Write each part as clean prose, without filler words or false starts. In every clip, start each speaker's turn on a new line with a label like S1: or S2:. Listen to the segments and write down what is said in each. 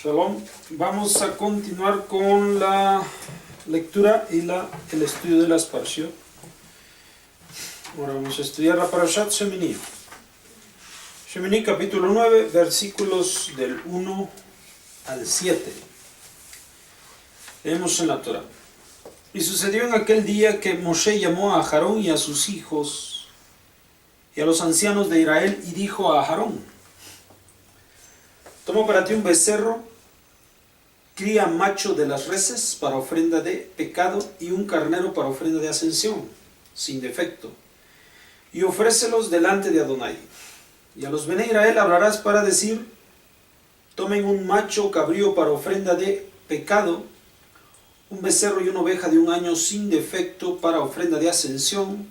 S1: Shalom. Vamos a continuar con la lectura y el estudio de las Parshiot. Ahora vamos a estudiar la Parashat Shemini. Shemini capítulo 9, versículos del 1 al 7. Leemos en la Torah. Y sucedió en aquel día que Moshe llamó a Aarón y a sus hijos y a los ancianos de Israel y dijo a Aarón: toma para ti un becerro, cría macho de las reses para ofrenda de pecado y un carnero para ofrenda de ascensión, sin defecto, y ofrécelos delante de Adonai. Y a los Bene Israel hablarás para decir: tomen un macho cabrío para ofrenda de pecado, un becerro y una oveja de un año sin defecto para ofrenda de ascensión,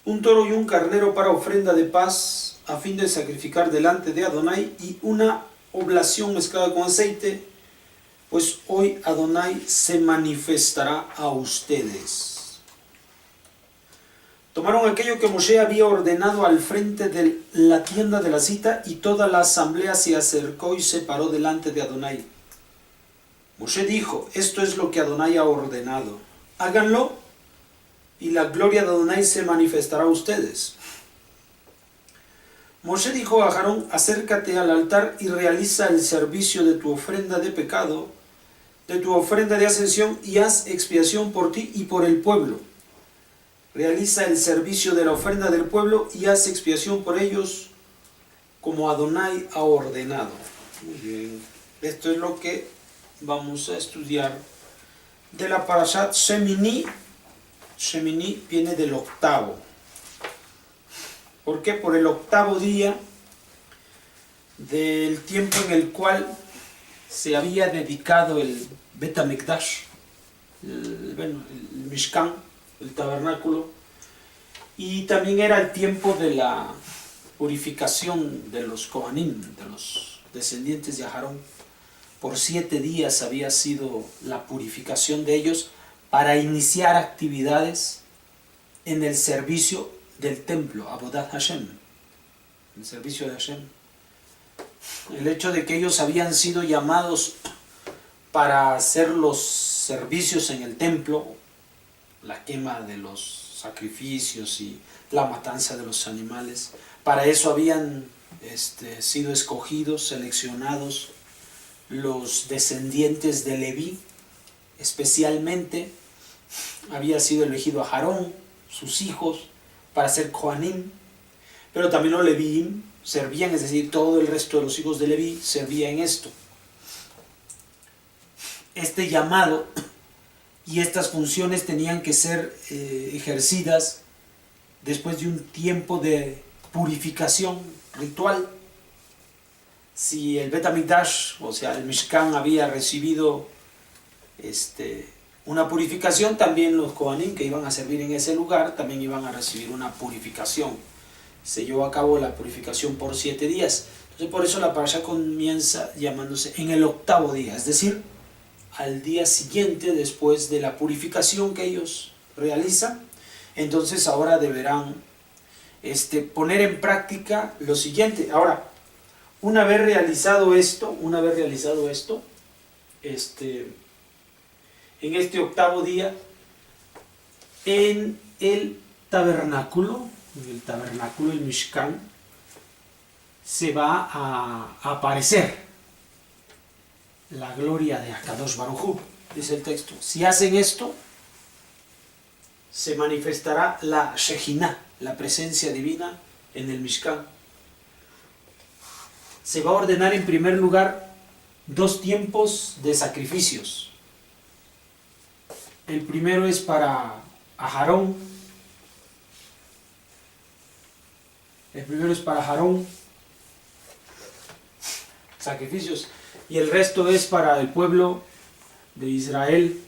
S1: un toro y un carnero para ofrenda de paz, a fin de sacrificar delante de Adonai, y una oblación mezclada con aceite, pues hoy Adonai se manifestará a ustedes. Tomaron aquello que Moshe había ordenado al frente de la tienda de la cita, y toda la asamblea se acercó y se paró delante de Adonai. Moshe dijo: esto es lo que Adonai ha ordenado, háganlo, y la gloria de Adonai se manifestará a ustedes. Moshe dijo a Aarón: acércate al altar y realiza el servicio de tu ofrenda de pecado, de tu ofrenda de ascensión, y haz expiación por ti y por el pueblo. Realiza el servicio de la ofrenda del pueblo y haz expiación por ellos, como Adonai ha ordenado. Muy bien. Esto es lo que vamos a estudiar de la Parashat Shemini. Shemini viene del octavo. ¿Por qué? Por el octavo día del tiempo en el cual se había dedicado el Bet HaMikdash, el Mishkan, el tabernáculo, y también era el tiempo de la purificación de los Kohanim, de los descendientes de Aarón. Por 7 días había sido la purificación de ellos para iniciar actividades en el servicio del templo, Avodat Hashem, el servicio de Hashem. El hecho de que ellos habían sido llamados para hacer los servicios en el templo, la quema de los sacrificios y la matanza de los animales, para eso habían sido escogidos, seleccionados los descendientes de Leví. Especialmente había sido elegido a Aarón, sus hijos, para ser Kohanim, pero también los Levíim servían, es decir, todo el resto de los hijos de Leví servía en esto. Este llamado y estas funciones tenían que ser ejercidas después de un tiempo de purificación ritual. Si el Bet HaMikdash, o sea el Mishkan, había recibido una purificación, también los Kohanim que iban a servir en ese lugar también iban a recibir una purificación. Se llevó a cabo la purificación por 7 días. Entonces por eso la parasha comienza llamándose en el octavo día, es decir, al día siguiente después de la purificación que ellos realizan. Entonces ahora deberán poner en práctica lo siguiente. Ahora, una vez realizado esto, en este octavo día, en el tabernáculo, el Mishkan, se va a aparecer la gloria de Akadosh Baruj Hu, dice el texto. Si hacen esto, se manifestará la Shejinah, la presencia divina en el Mishkan. Se va a ordenar en primer lugar 2 tiempos de sacrificios. El primero es para Aarón. Sacrificios. Y el resto es para el pueblo de Israel.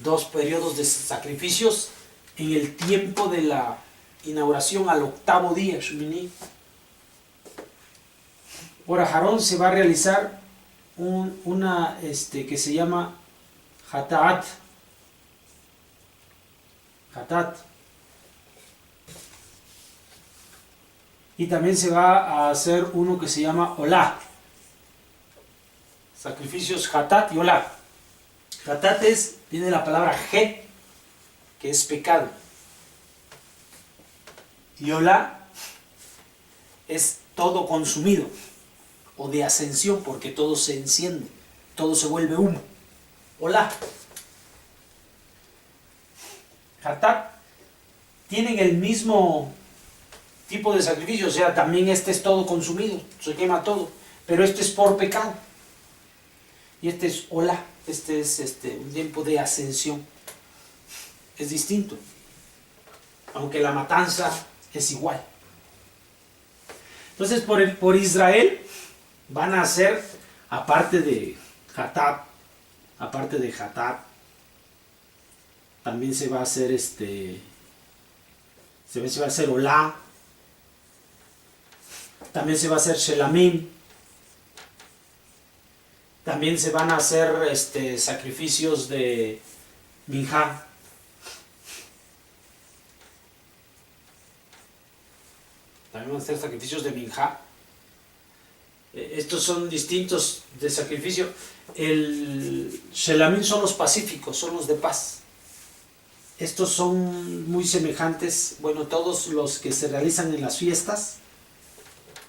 S1: 2 periodos de sacrificios en el tiempo de la inauguración al octavo día, Shemini. Por Aarón se va a realizar una que se llama Hatat. Y también se va a hacer uno que se llama Olá. Sacrificios Hatat y Olá. Hatat viene de la palabra Het, que es pecado. Y Olá es todo consumido, o de ascensión, porque todo se enciende, todo se vuelve humo. Olá. Hatat tienen el mismo tipo de sacrificio, o sea, también este es todo consumido, se quema todo, pero este es por pecado. Y este es Olá, este es un tiempo de ascensión. Es distinto, aunque la matanza es igual. Entonces por Israel van a hacer, aparte de Hatat, también se va a hacer se va a hacer Olá, también se va a hacer Shelamim, también se van a hacer sacrificios de Minjá. También van a hacer sacrificios de Minjá. Estos son distintos de sacrificio. El Shelamim son los pacíficos, son los de paz. Estos son muy semejantes, bueno, todos los que se realizan en las fiestas.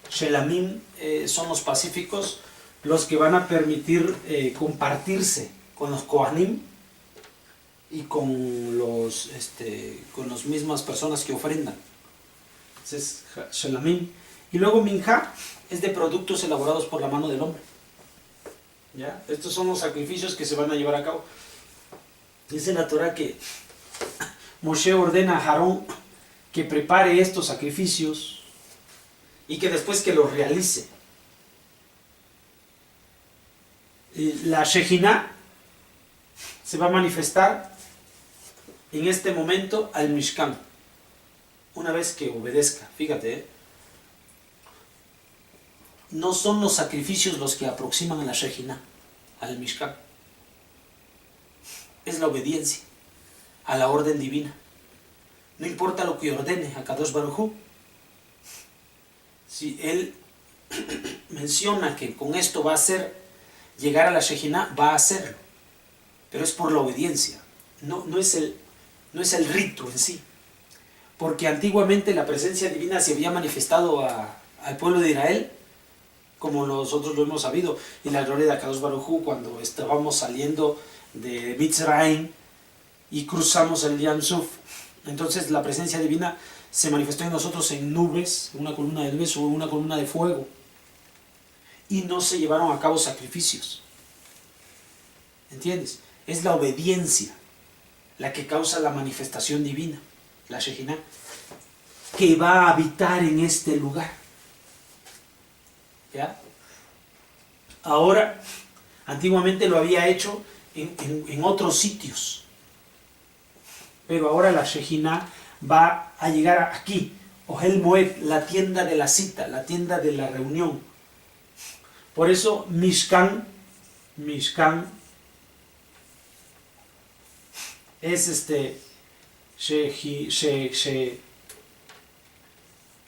S1: Shelamim son los pacíficos, los que van a permitir compartirse con los Kohanim y con las mismas personas que ofrendan. Entonces, Shelamim. Y luego Minjá es de productos elaborados por la mano del hombre. ¿Ya? Estos son los sacrificios que se van a llevar a cabo. Dice la Torah que Moshe ordena a Aarón que prepare estos sacrificios y que después que los realice. La Shejinah se va a manifestar en este momento al Mishkan, una vez que obedezca. Fíjate, no son los sacrificios los que aproximan a la Shejinah, al Mishkan. Es la obediencia a la orden divina. No importa lo que ordene a Kadosh Baruj Hu. Si él menciona que con esto va a hacer llegar a la Shejinah, va a hacerlo. Pero es por la obediencia. No es el rito en sí. Porque antiguamente la presencia divina se había manifestado al pueblo de Israel, como nosotros lo hemos sabido, y la gloria de Akadosh Baruj Hu cuando estábamos saliendo de Mitzrayim y cruzamos el Yam Suf. Entonces la presencia divina se manifestó en nosotros en nubes, una columna de nubes o una columna de fuego, y no se llevaron a cabo sacrificios. ¿Entiendes? Es la obediencia la que causa la manifestación divina, la Shejinah, que va a habitar en este lugar. ¿Ya? Ahora, antiguamente lo había hecho en otros sitios, pero ahora la Shejinah va a llegar aquí, Ohel Moed, la tienda de la cita, la tienda de la reunión. Por eso Mishkan es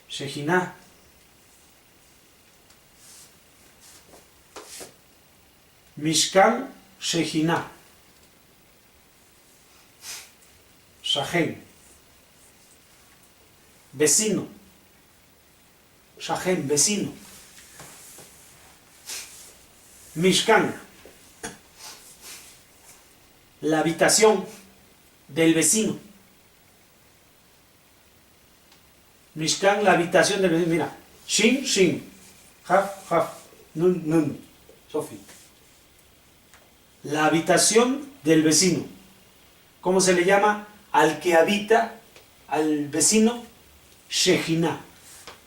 S1: Shejinah. Mishkan Shejinah. Shachen. Vecino. Shachen, vecino. Mishkan. La habitación del vecino. Mishkan, la habitación del vecino. Mira. Shin, Shin. Haf, Haf. Nun, Nun. Sofi. La habitación del vecino. ¿Cómo se le llama al que habita, al vecino? Shejinah,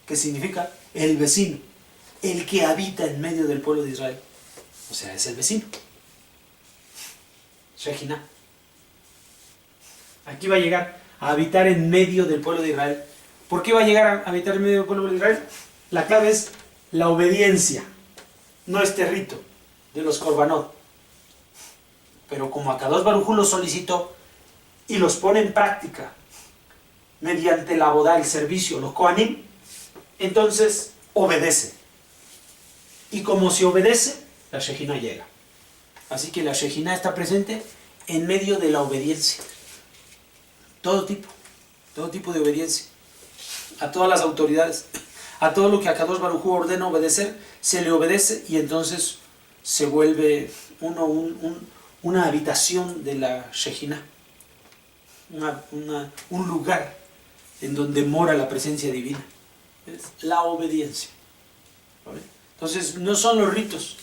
S1: que significa el vecino, el que habita en medio del pueblo de Israel. O sea, es el vecino. Shejinah. Aquí va a llegar a habitar en medio del pueblo de Israel. ¿Por qué va a llegar a habitar en medio del pueblo de Israel? La clave es la obediencia, no este rito de los korbanot. Pero como Akadosh Baruj Hu los solicitó y los pone en práctica mediante la boda, el servicio, los Kohanim, entonces obedece. Y como se obedece, la Shejina llega. Así que la Shejina está presente en medio de la obediencia. Todo tipo de obediencia. A todas las autoridades, a todo lo que Akadosh Baruj Hu ordena obedecer, se le obedece y entonces se vuelve una habitación de la Shejina. Un lugar en donde mora la presencia divina. Es la obediencia. ¿Vale? Entonces no son los ritos,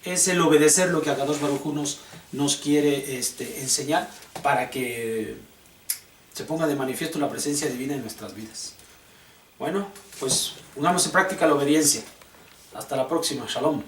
S1: es el obedecer lo que Akadosh Baruj Hu nos quiere enseñar para que se ponga de manifiesto la presencia divina en nuestras vidas. Bueno, pues pongamos en práctica la obediencia. Hasta la próxima. Shalom.